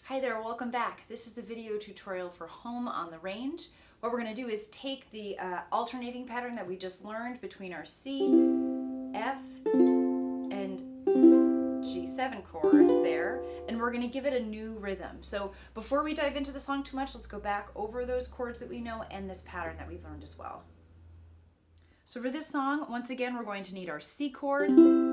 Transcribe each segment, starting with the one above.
Hi there, welcome back. This is the video tutorial for Home on the Range. What we're going to do is take the alternating pattern that we just learned between our C, F, and G7 chords there, and we're going to give it a new rhythm. So before we dive into the song too much, let's go back over those chords that we know and this pattern that we've learned as well. So for this song, once again, we're going to need our C chord,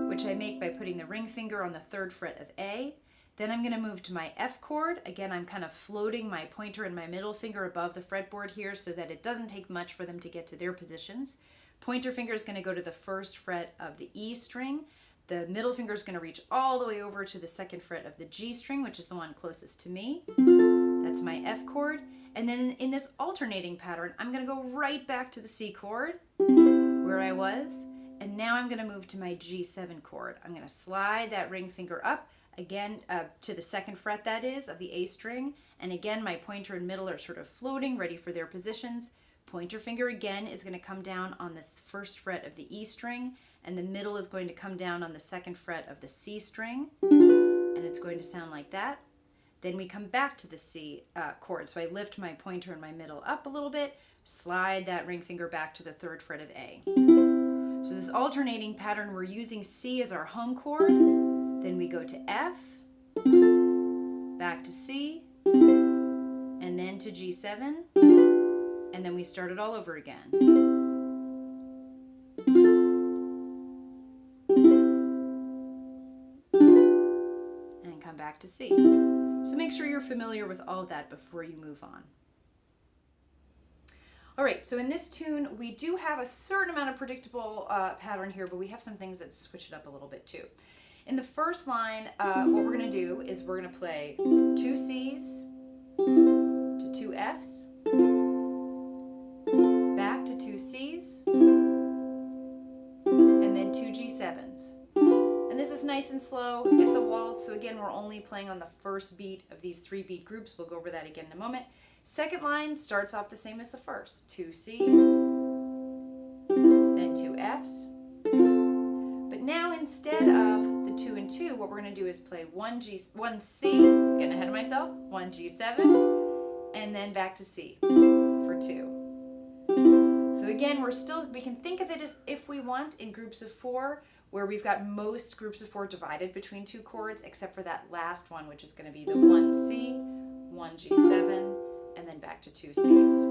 which I make by putting the ring finger on the 3rd fret of A. Then I'm going to move to my F chord. Again, I'm kind of floating my pointer and my middle finger above the fretboard here so that it doesn't take much for them to get to their positions. Pointer finger is going to go to the 1st fret of the E string. The middle finger is going to reach all the way over to the 2nd fret of the G string, which is the one closest to me. That's my F chord. And then in this alternating pattern, I'm going to go right back to the C chord where I was. And now I'm going to move to my G7 chord. I'm going to slide that ring finger up again to the 2nd fret, that is, of the A string. And again, my pointer and middle are sort of floating, ready for their positions. Pointer finger again is going to come down on the 1st fret of the E string, and the middle is going to come down on the 2nd fret of the C string, and it's going to sound like that. Then we come back to the C chord, so I lift my pointer and my middle up a little bit, slide that ring finger back to the 3rd fret of A. So this alternating pattern, we're using C as our home chord, then we go to F, back to C, and then to G7, and then we start it all over again. And come back to C. So make sure you're familiar with all of that before you move on. All right, so in this tune, we do have a certain amount of predictable pattern here, but we have some things that switch it up a little bit too. In the first line, what we're going to do is we're going to play 2 C's to 2 F's, back to 2 C's, and then 2 G7s. And this is nice and slow. It's a waltz, so again, we're only playing on the first beat of these 3 beat groups. We'll go over that again in a moment. Second line starts off the same as the first. 2 C's, then 2 F's. But now instead of the 2 and 2, what we're going to do is play 1 C, getting ahead of myself, 1 G7, and then back to C for 2. So again, we can think of it as if we want in groups of 4, where we've got most groups of 4 divided between 2 chords, except for that last one, which is going to be the 1 C, 1 G7, and then back to 2 C's.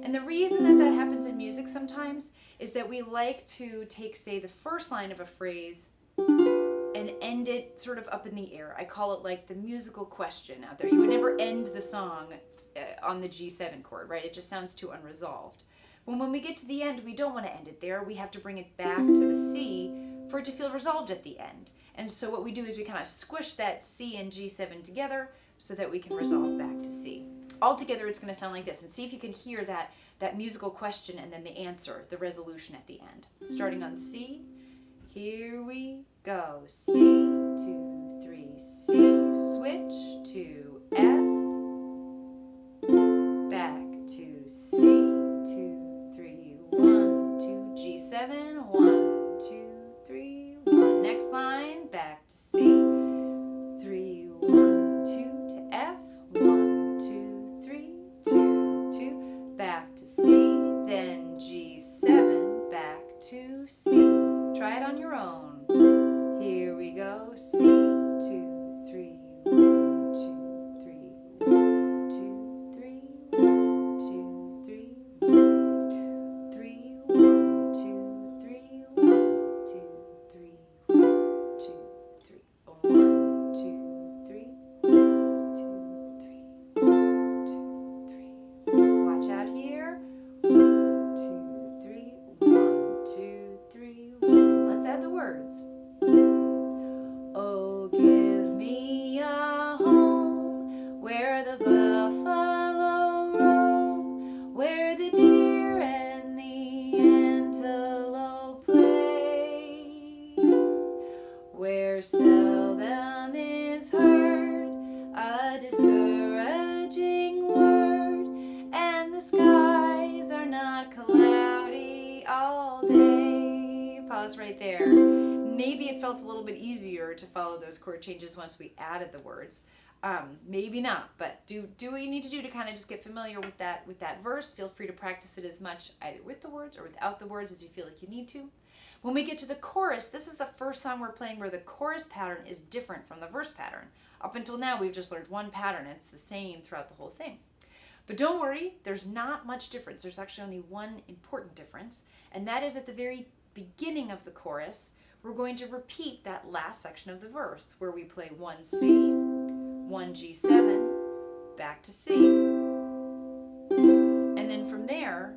And the reason that that happens in music sometimes is that we like to take, say, the first line of a phrase and end it sort of up in the air. I call it like the musical question out there. You would never end the song on the G7 chord, right? It just sounds too unresolved. When we get to the end, we don't want to end it there. We have to bring it back to the C for it to feel resolved at the end. And so what we do is we kind of squish that C and G7 together so that we can resolve back to C. Altogether, it's going to sound like this. And see if you can hear that musical question and then the answer, the resolution at the end. Starting on C, here we go. C, 2, 3, C, switch to F, back to C, 2, 3, 1, 2, G7, 1, 2, 3, 1. Next line, back to C, 3, 1, 2 to F, 1, 2, 3, 2, 2, back to C, then G7, back to C. Try it on your own. Here we go. C, 2, 3, 1, 2, 3, 1, 2, 3, 1, 2, 3, 1, 3, 1, 2, 3, 1, 2, 3, 1, 2, 3, 1, 2, 3, 1, 2, 3, 1, 2, 3. Watch out here. 1, 2, 3, 1, 2, 3, 1. Let's add the words. Oh, give me a home where the buffalo roam, where the deer and the antelope play, where seldom is heard a discouraging word, and the skies are not cloudy all day. Pause right there. Maybe it felt a little bit easier to follow those chord changes once we added the words. Maybe not, but do what you need to do to kind of just get familiar with that verse. Feel free to practice it as much either with the words or without the words as you feel like you need to. When we get to the chorus, this is the first song we're playing where the chorus pattern is different from the verse pattern. Up until now, we've just learned one pattern, and it's the same throughout the whole thing. But don't worry, there's not much difference. There's actually only one important difference, and that is at the very beginning of the chorus, we're going to repeat that last section of the verse where we play 1 C, 1 G7, back to C. And then from there,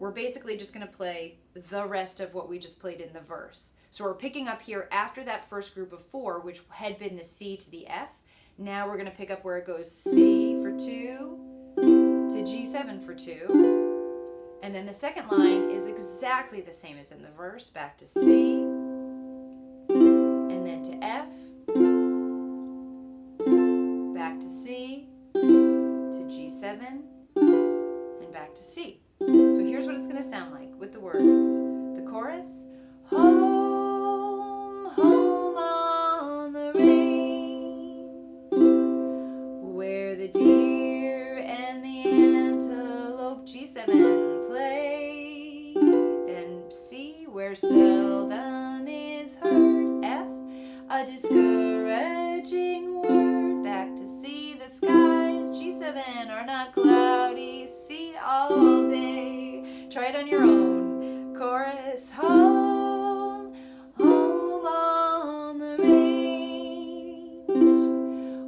we're basically just going to play the rest of what we just played in the verse. So we're picking up here after that first group of 4, which had been the C to the F. Now we're going to pick up where it goes C for 2 to G7 for 2. And then the second line is exactly the same as in the verse. Back to C, and then to F, back to C, to G7, and back to C. So here's what it's going to sound like with the words. The chorus, home, home on the range, where the deer and the antelope, G7, play. Then C, where seldom is heard, F, a discouraging word. Back to C, the skies, G7, are not cloudy, C all day. Try it on your own. Chorus, home, home on the range,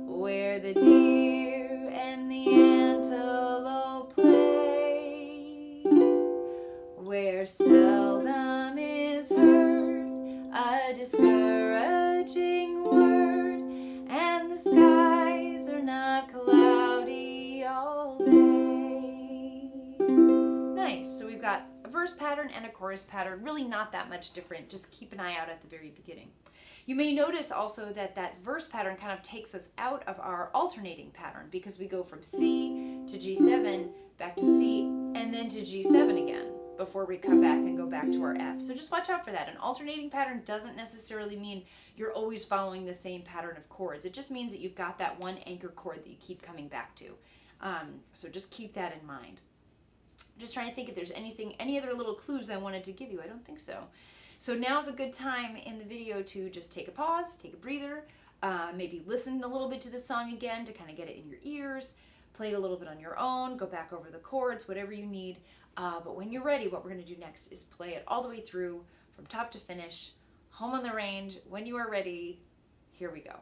where the deer and the antelope play, where seldom is heard a discouraging word, and the skies are not cloudy all day. Nice. So we've got a verse pattern and a chorus pattern, really not that much different. Just keep an eye out at the very beginning. You may notice also that that verse pattern kind of takes us out of our alternating pattern because we go from C to G7, back to C, and then to G7 again before we come back and go back to our F. So just watch out for that. An alternating pattern doesn't necessarily mean you're always following the same pattern of chords. It just means that you've got that one anchor chord that you keep coming back to. So just keep that in mind. Just trying to think if there's any other little clues I wanted to give you. I don't think so. So now's a good time in the video to just take a pause, take a breather, maybe listen a little bit to the song again to kind of get it in your ears, play it a little bit on your own, go back over the chords, whatever you need. But when you're ready, what we're going to do next is play it all the way through from top to finish, home on the range. When you are ready, here we go.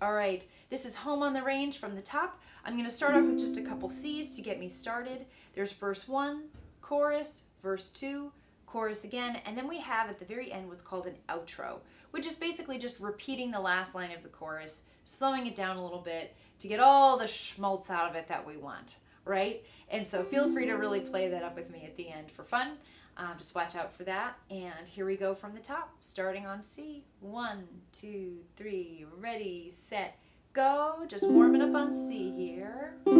All right, this is Home on the Range from the top. I'm going to start off with just a couple C's to get me started. There's verse 1, chorus, verse 2, chorus again, and then we have at the very end what's called an outro, which is basically just repeating the last line of the chorus, slowing it down a little bit to get all the schmaltz out of it that we want, right? And so feel free to really play that up with me at the end for fun. Just watch out for that. And here we go from the top, starting on C. 1, 2, 3, ready, set, go. Just warming up on C here. 2,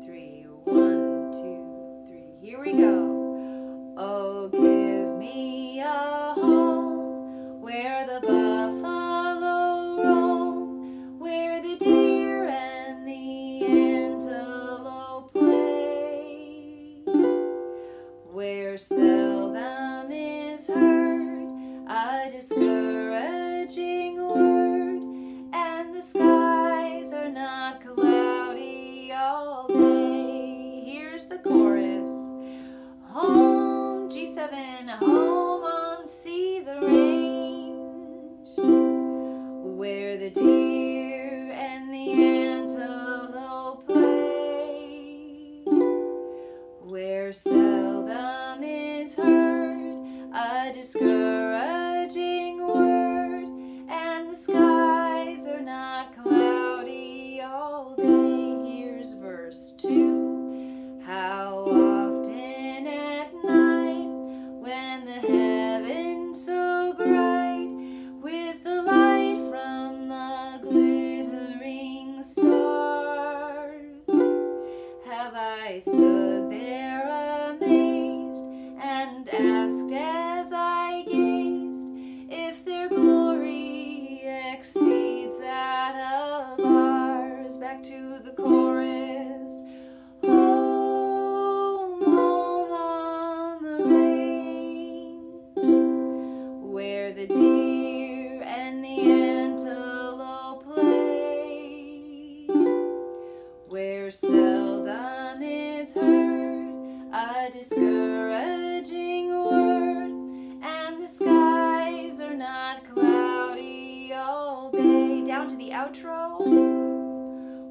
3, 1, 2, 3. Here we go. Oh, give me a home where the buffalo roam, where the deer and the antelope play, where seldom is heard a discouraging word, and the skies are not cloudy all day. Here's the chorus. Home, G7, home on C, the range, where the deer and the antelope play, where seldom is heard a discouraging word, and the skies are not cloudy all day. Here's verse 2. How often at night, when the heavens so bright, with the light from the glittering stars, have I stood there amazed discouraging word, and the skies are not cloudy all day. Down to the outro.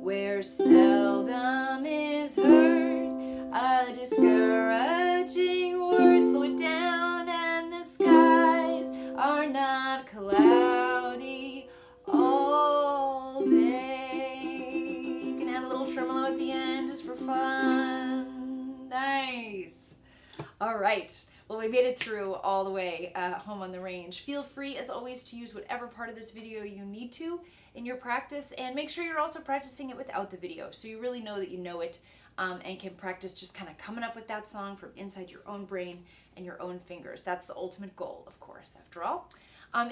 Where seldom is heard a discouraging word. Slow it down, and the skies are not cloudy all day. You can add a little tremolo at the end just for fun. Nice. All right. Well, we made it through all the way home on the range. Feel free, as always, to use whatever part of this video you need to in your practice, and make sure you're also practicing it without the video, so you really know that you know it, and can practice just kind of coming up with that song from inside your own brain and your own fingers. That's the ultimate goal, of course, after all.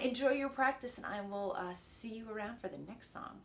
Enjoy your practice, and I will see you around for the next song.